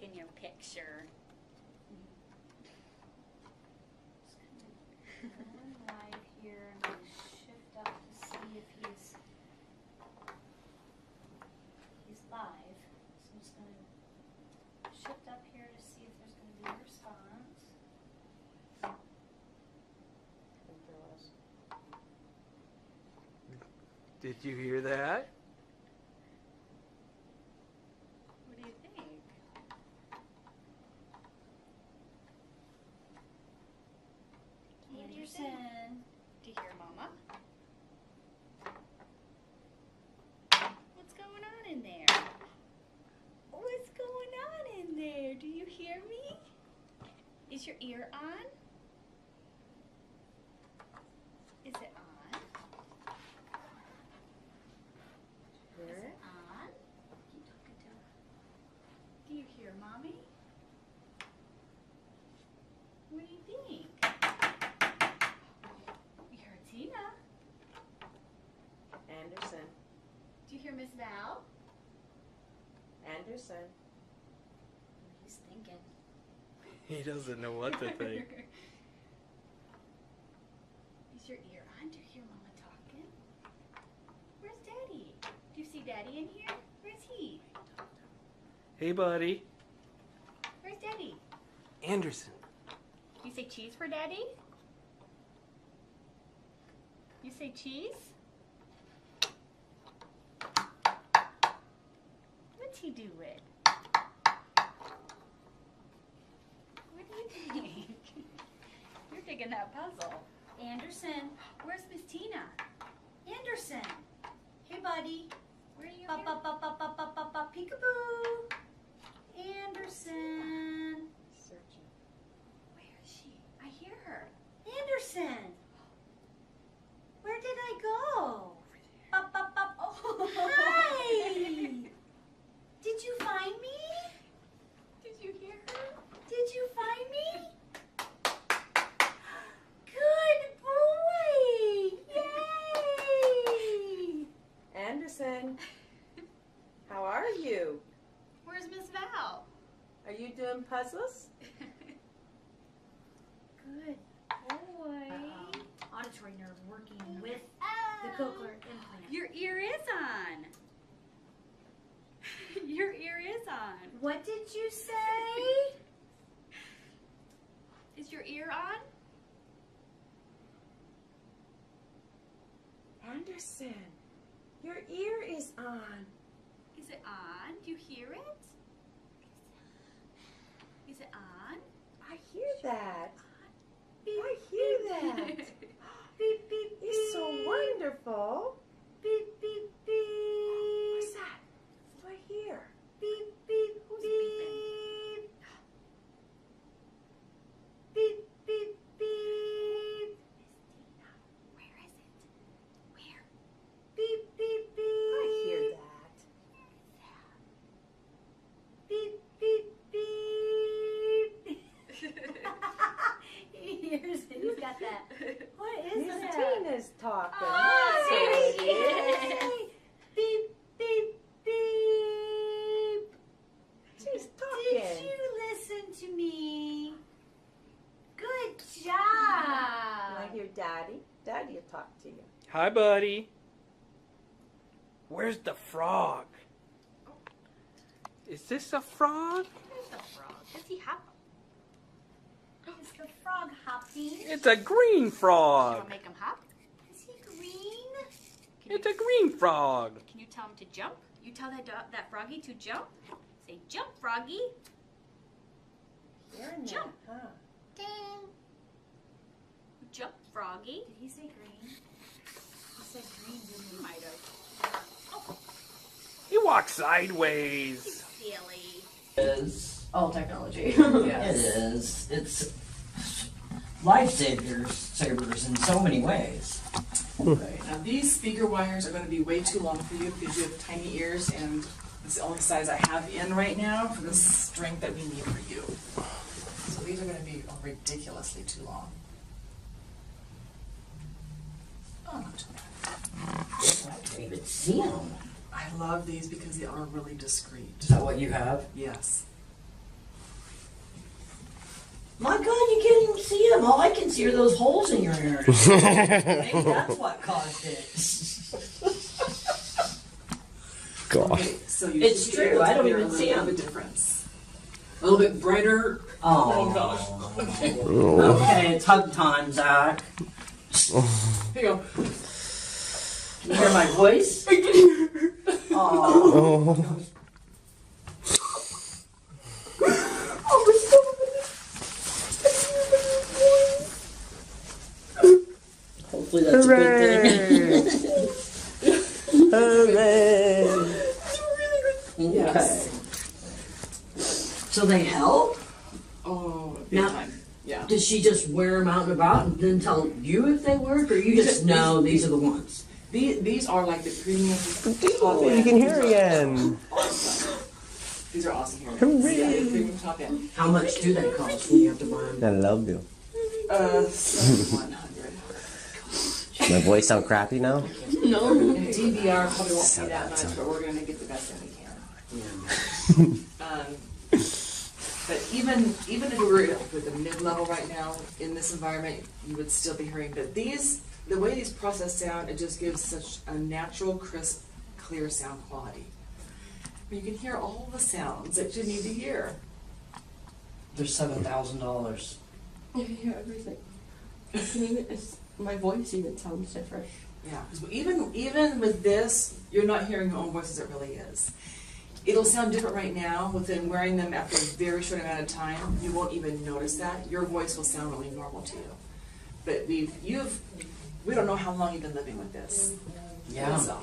in your picture. Live here. I'm going to shift up to see if he's live. So I'm just going to shift up here to see if there's going to be a response. Did you hear that? What do you think? What do you think? Anderson. Do you hear Mama? What's going on in there? What's going on in there? Do you hear me? Is your ear on? Is it on? Is it on? Keep talking to her. Do you hear Mommy? What do you think? You heard Tina. Anderson. Do you hear Miss Val? Anderson. He's thinking. He doesn't know what to think. Is your ear on? Do you hear Mama talking? Where's Daddy? Do you see Daddy in here? Where's he? Hey, buddy. Where's Daddy? Anderson. You say cheese for Daddy? You say cheese? What's he doing? What do you think? You're digging that puzzle. Anderson. Where's Miss Tina? Anderson. Hey, buddy. Where are you? Ba ba ba ba ba ba ba ba peekaboo. Anderson. Searching. Where is she? I hear her. Anderson. Where did I go? Ba ba ba. Oh, hi. Did you find me? Did you hear her? Did you find me? Good boy. Yay. Anderson. How are you? Where's Miss Val? Are you doing puzzles? Good boy. Auditory nerve working with the cochlear implant. Your ear is on. Your ear is on. What did you say? Is your ear on? Anderson, your ear is on. Is it on? Do you hear it? Is it on? I hear that. Beep, I hear beep. that. Beep, beep, beep. It's so wonderful. Beep, beep, beep. What's that? What do I hear? Beep, beep, Who's beep. Beep, beep, beep. Where is it? Where? Beep, beep, beep. I hear that. Beep, beep, beep. He hears it. He's got that. What is Miss that? Tina's talking. Oh, That's there what she it is. Beep, beep, beep. She's Did talking. you listen to me? Good I job. hear Daddy. Daddy will talk to you. Hi, buddy. Where's the frog? Is this a frog? Where's the frog? Does he hop? Is the frog hopping? It's a green You frog. want to make him hop? Is he green? It's a green frog. Can you tell him to jump? You tell that froggy to jump? Say, jump, froggy. Hearing that, Jump. huh? Ding. Jump, froggy. Did he say green? He said green, didn't he? Might have. He walks sideways. Silly. Is All technology. it is. It's savers in so many ways. Right. Now these speaker wires are going to be way too long for you because you have tiny ears and it's the only size I have in right now for the strength that we need for you. So these are going to be ridiculously too long. Oh, not too bad. I can't even see them. I love these because they are really discreet. Is that what you have? Yes. My God, you can't even see them. All I can see are those holes in your ears. Maybe that's what caused it. God. Okay, so you It's should be true, able to I don't hear even a see little bit of them. a difference. A little bit brighter. Oh. Oh. Okay, it's hug time, Zach. Here you go. Can you hear my voice? Oh. Oh. Hopefully that's a good thing. Hooray! Okay. So they help? Oh, big Now- time. Yeah. Does she just wear them out and about and then tell you if they work, or you just know these are the ones? These are like the premium top Oh, end. you can hear These are again. Awesome. These are awesome hearing aids. Hooray. Yeah, the premium top end. How much do they cost when you have to buy them? I love you. 7,100. My voice sound crappy now? No. And a DVR probably won't pay that much, but we're gonna get the best that we can. But even if we were with the mid-level right now in this environment, you would still be hearing. But these, the way these process sound, it just gives such a natural, crisp, clear sound quality. You can hear all the sounds that you need to hear. They're $7,000. You can hear everything. My voice even sounds different. Yeah, 'cause even with this, you're not hearing your own voice as it really is. It'll sound different right now. Within wearing them after a very short amount of time, you won't even notice that. Your voice will sound really normal to you. But we don't know how long you've been living with this. Yeah. So,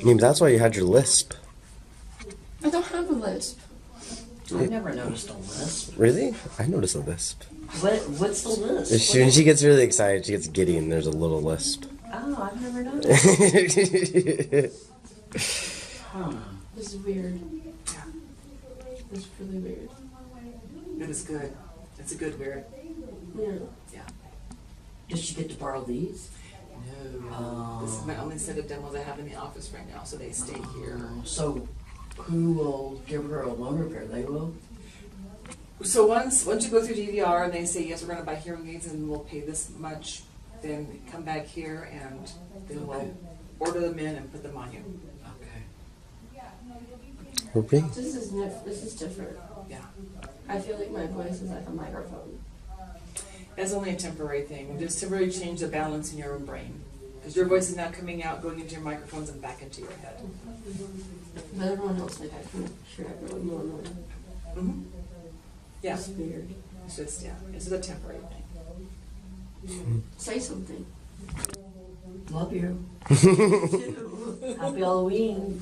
Maybe that's why you had your lisp. I don't have a lisp. I've never noticed a lisp. Really? I noticed a lisp. What's the lisp? When she gets really excited, she gets giddy and there's a little lisp. Oh, I've never noticed. Huh. This is weird. This is really weird. it is good. It's a good weird. Yeah. Does she get to borrow these? No. This is my only set of demos I have in the office right now, so they stay here. So, who will give her a loan repair? They will? So once you go through DVR and they say, yes, we're gonna buy hearing aids and we'll pay this much, then come back here and then we'll order them in and put them on you. Okay. This is different. Yeah. I feel like my voice is like a microphone. That's only a temporary thing. Just temporarily change the balance in your own brain. Because your voice is now coming out, going into your microphones and back into your head. But everyone else, like, I can hear everyone normally. Mm-hmm. Yeah. It's weird. It's just, it's just a temporary thing. Say something. Love you. Happy Halloween.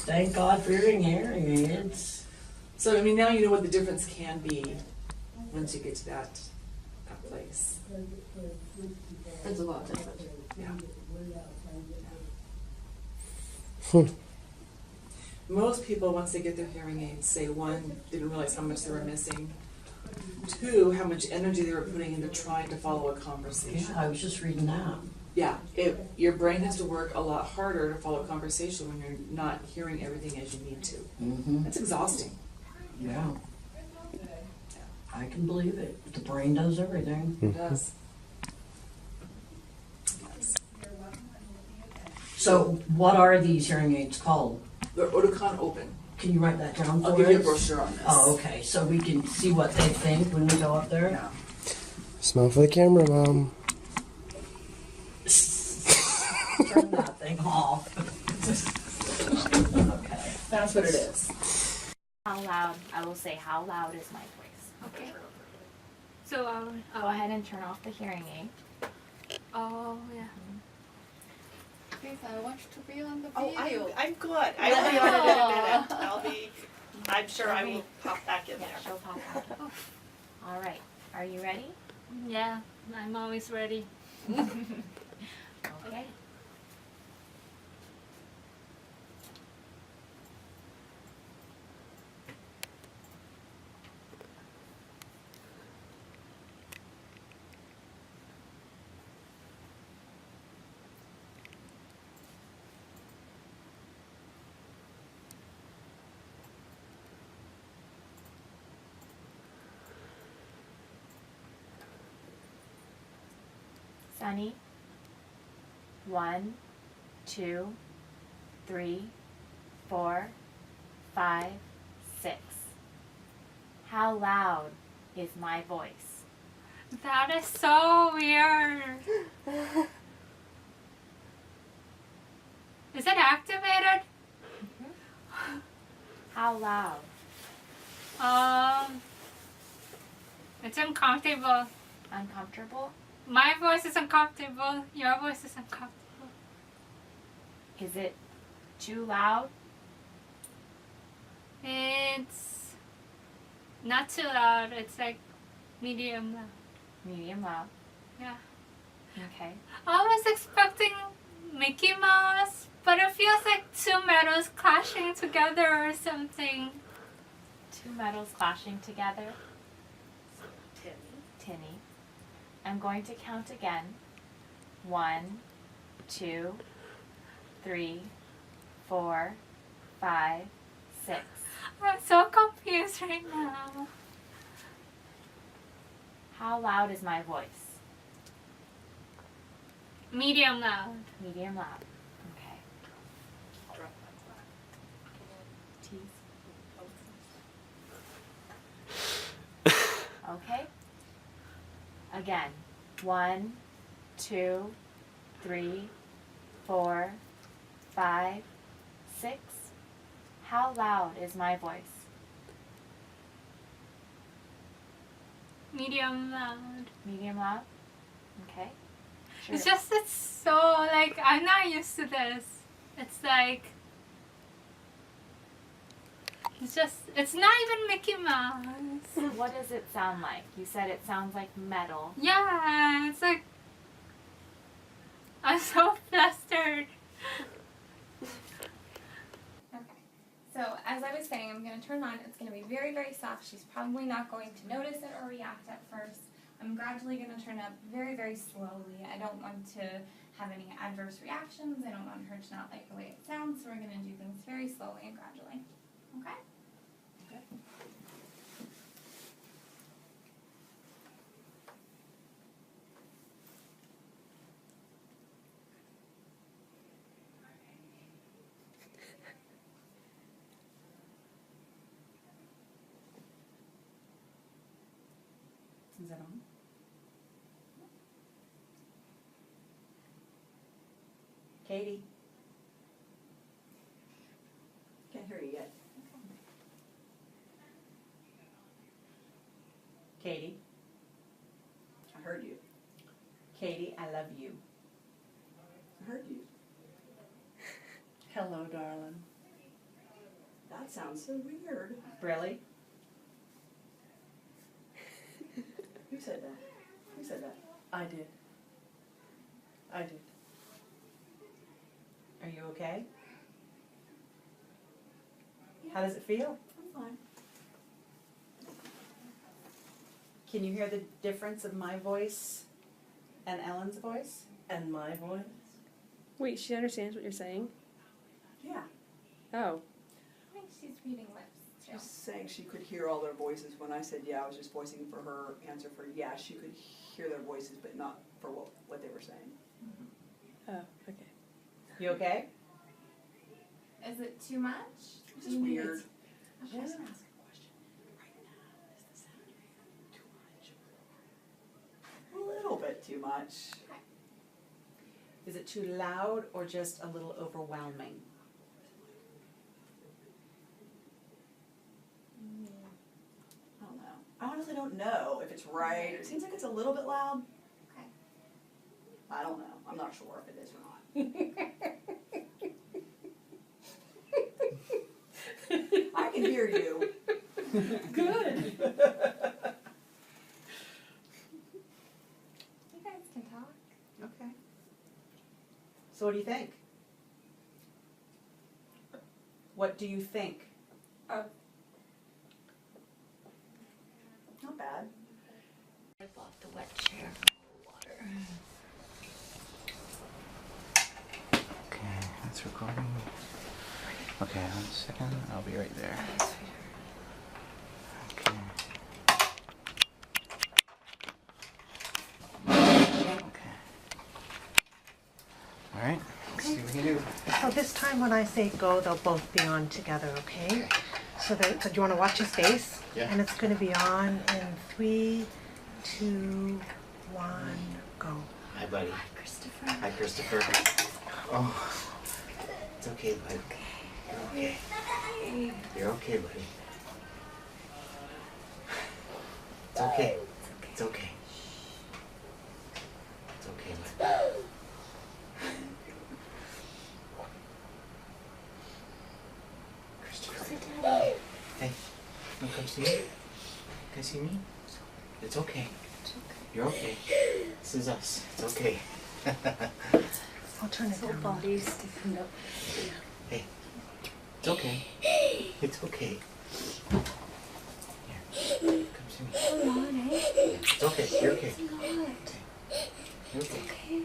Thank God for your hearing aids. So, I mean, now you know what the difference can be once you get to that place. It's a lot different. Yeah. Hmm. Most people, once they get their hearing aids, say, one, didn't realize how much they were missing. Two, how much energy they were putting into trying to follow a conversation. Yeah, I was just reading that. Yeah, your brain has to work a lot harder to follow a conversation when you're not hearing everything as you need to. Mm-hmm. That's exhausting. Yeah. I can believe it. The brain does everything. It does. So, what are these hearing aids called? They're Oticon Open. Can you write that down for I'll give you a us? brochure on this. Oh, okay. So we can see what they think when we go up there? Yeah. Smile for the camera, Mom. Turn that thing off. Okay. That's what it is. How loud, I will say, how loud is my voice? Okay. So Go ahead and turn off the hearing aid. oh yeah. Please, I want to be on the Oh, video. I'm good. I'll be on it in a minute. I'm sure I will pop back in Yeah, there. she'll pop out. All right, are you ready? Yeah, I'm always ready. Okay. Sunny. 1, 2, 3, 4, 5, 6. How loud is my voice? That is so weird. Is it activated? How loud? It's uncomfortable. Uncomfortable? My voice is uncomfortable. Your voice is uncomfortable. Is it too loud? It's not too loud. It's like medium loud. Medium loud. Yeah. Okay. I was expecting Mickey Mouse, but it feels like two metals clashing together or something. Two metals clashing together. Tinny. I'm going to count again. 1, 2, 3, 4, 5, 6. I'm so confused right now. How loud is my voice? Medium loud. Medium loud. Okay. Okay. Again. 1, 2, 3, 4, 5, 6. How loud is my voice? Medium loud. Medium loud? Okay. Sure. It's just, it's so, like, I'm not used to this. It's like, it's not even Mickey Mouse. What does it sound like? You said it sounds like metal. Yeah, it's like, I'm so flustered. Okay. So as I was saying, I'm going to turn on. It's going to be very, very soft. She's probably not going to notice it or react at first. I'm gradually going to turn up very, very slowly. I don't want to have any adverse reactions. I don't want her to not like the way it sounds. So we're going to do things very slowly and gradually. Okay? Okay. Is that on? Katie. Can't hear you yet. Katie. I heard you. Katie, I love you. I heard you. Hello, darling. That sounds so weird. Really? Who said that? Who said that? I did. I did. Are you okay? How does it feel? I'm fine. Can you hear the difference of my voice and Ellen's voice? And my voice? Wait, she understands what you're saying? Yeah. Oh. I think she's reading lips. Too. She's saying she could hear all their voices. When I said yeah, I was just voicing for her answer for yeah, she could hear their voices, but not for what they were saying. Oh, okay. You okay? Is it too much? This is weird. Yeah. A little bit too much. Is it too loud or just a little overwhelming? I don't know. I honestly don't know if it's right. It seems like it's a little bit loud. Okay. I don't know. I'm not sure if it is or not. I can hear you. Good. You guys can talk. Okay. So what do you think? What do you think? Not bad. I bought the wet chair. Water. Okay, that's recording. Okay, 1 second. I'll be right there. Okay. Okay. All right. Let's see what we can do. So this time when I say go, they'll both be on together, okay? So do you want to watch his face? Yeah. And it's going to be on in 3, 2, 1, go. Hi, buddy. Hi, Christopher. Hi, Christopher. Oh, it's okay, buddy. You're okay. You're okay, buddy. It's okay. It's okay. It's okay, buddy. Christopher. Hey, you come see me? Can you see me? It's okay. You're okay. This is us. It's okay. I'll turn it Whole down. body stiffened up. Hey, it's okay. It's okay. Here, come see me. Come on, eh? It's okay. You're okay. It's not. You're It's okay. okay.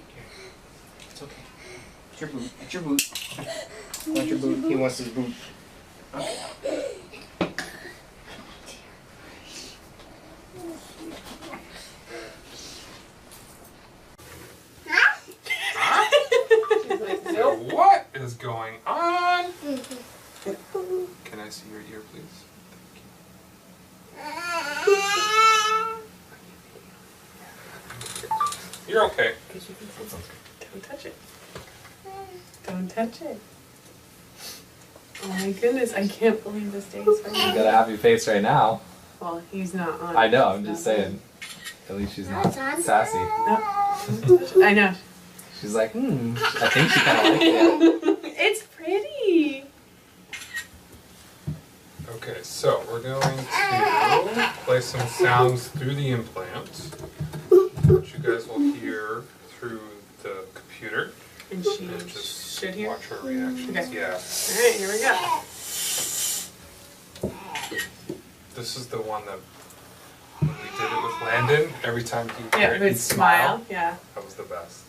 It's okay. It's your boot. It's your boot. Want your boot? He wants his boot. What is going on? Can I see your ear, please? Thank you. You're okay. Don't touch it. Don't touch it. Oh my goodness, I can't believe this day is You got a happy face right now. Well, he's not on. I know, I'm just saying. At least she's not sassy. No. I know. She's like, I think she kind of liked it. It's pretty. Okay, so we're going to play some sounds through the implant, which you guys will hear through the computer. And she just should hear. watch her reactions. Okay. Yeah. Alright, here we go. This is the one that when we did it with Landon, every time he Yeah, heard it, but he'd smile. Yeah. That was the best.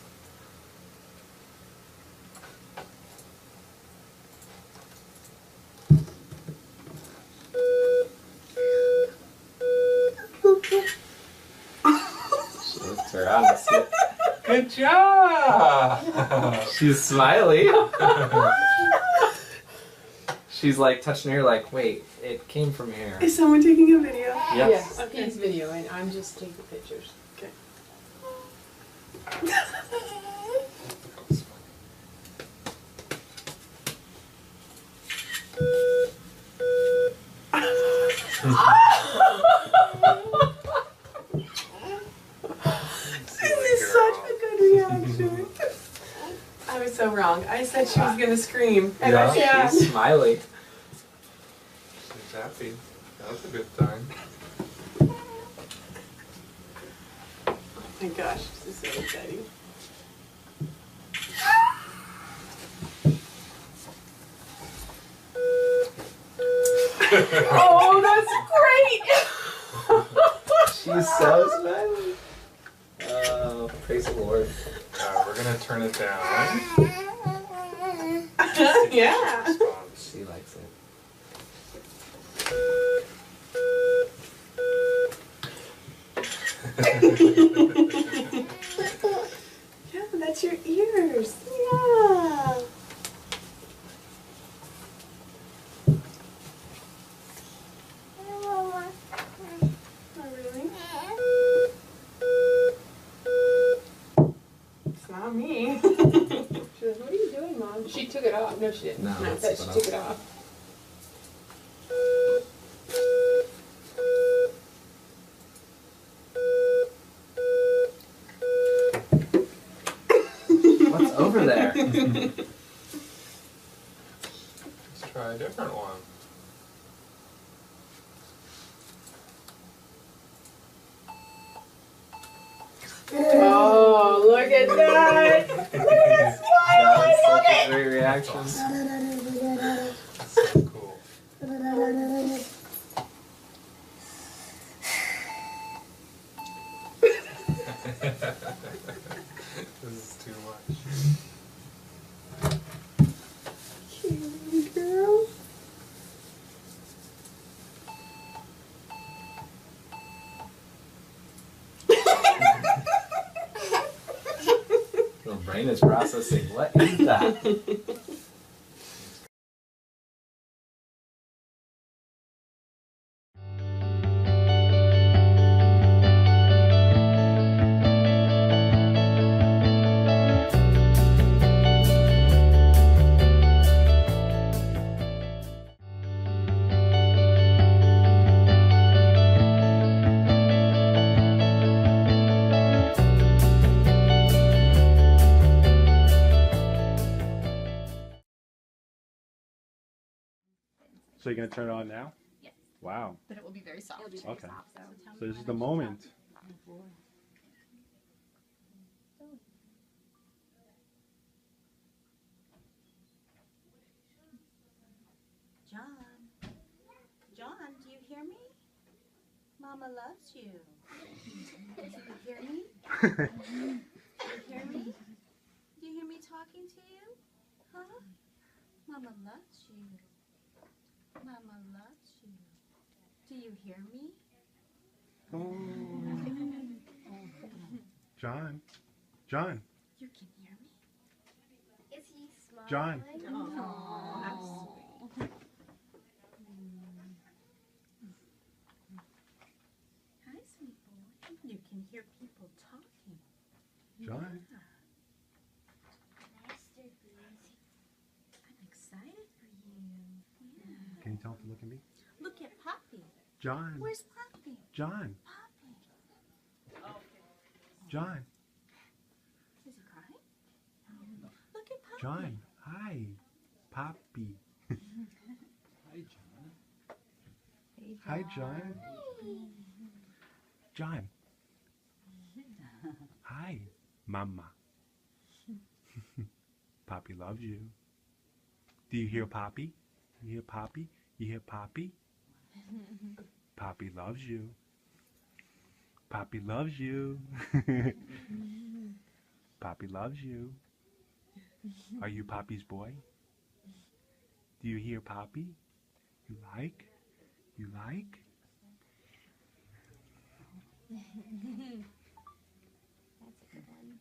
She looks around to see it. Good job! She's smiley. She's like touching her like, wait, it came from here. Is someone taking a video? Yes. Okay. He's videoing. I'm just taking pictures. Okay. This is such a good reaction. I was so wrong. I said she was gonna scream. And Yeah, she's smiley. She's happy. That was a good time. Oh my gosh, this is so exciting. Oh, that's great! She's so smiley. Oh, praise the Lord. We're gonna turn it down. Yeah. She likes it. Yeah, that's your ears. Yeah. Oh, really? It's not me. She goes, what are you doing, Mom? She took it off. No, she didn't. No, I that's thought she what took it off. What's over there? Let's try a different one. Oh, look at that! Look at that smile! That I was love such a it! great reaction. So cool. This is too much. Cute girl. Little brain brain is processing. What is that? So you're gonna turn it on now? Yes. Wow. But it will be very soft. It'll be very Okay. soft. So this is the moment. John. John, do you hear me? Mama loves you. Do you hear me? Do you hear me? Do you hear me talking to you? Huh? Mama loves you. Mama loves you. Do you hear me? John. John. You can hear me? Is he smiling? John. Oh, that's sweet. Hi, sweet boy. You can hear people talking. John. Yeah. I'm excited for you. Yeah. Can you tell him to look at me? Look at Poppy. John. Where's Poppy? John. Poppy. John. Is he crying? Look at Poppy. John. Hi. Poppy. Hi, John. John. Hi, Mama. Poppy loves you. Do you hear Poppy? You hear Poppy? You hear Poppy? Poppy loves you. Poppy loves you. Poppy loves you. Are you Poppy's boy? Do you hear Poppy? You like? You like? That's a good one.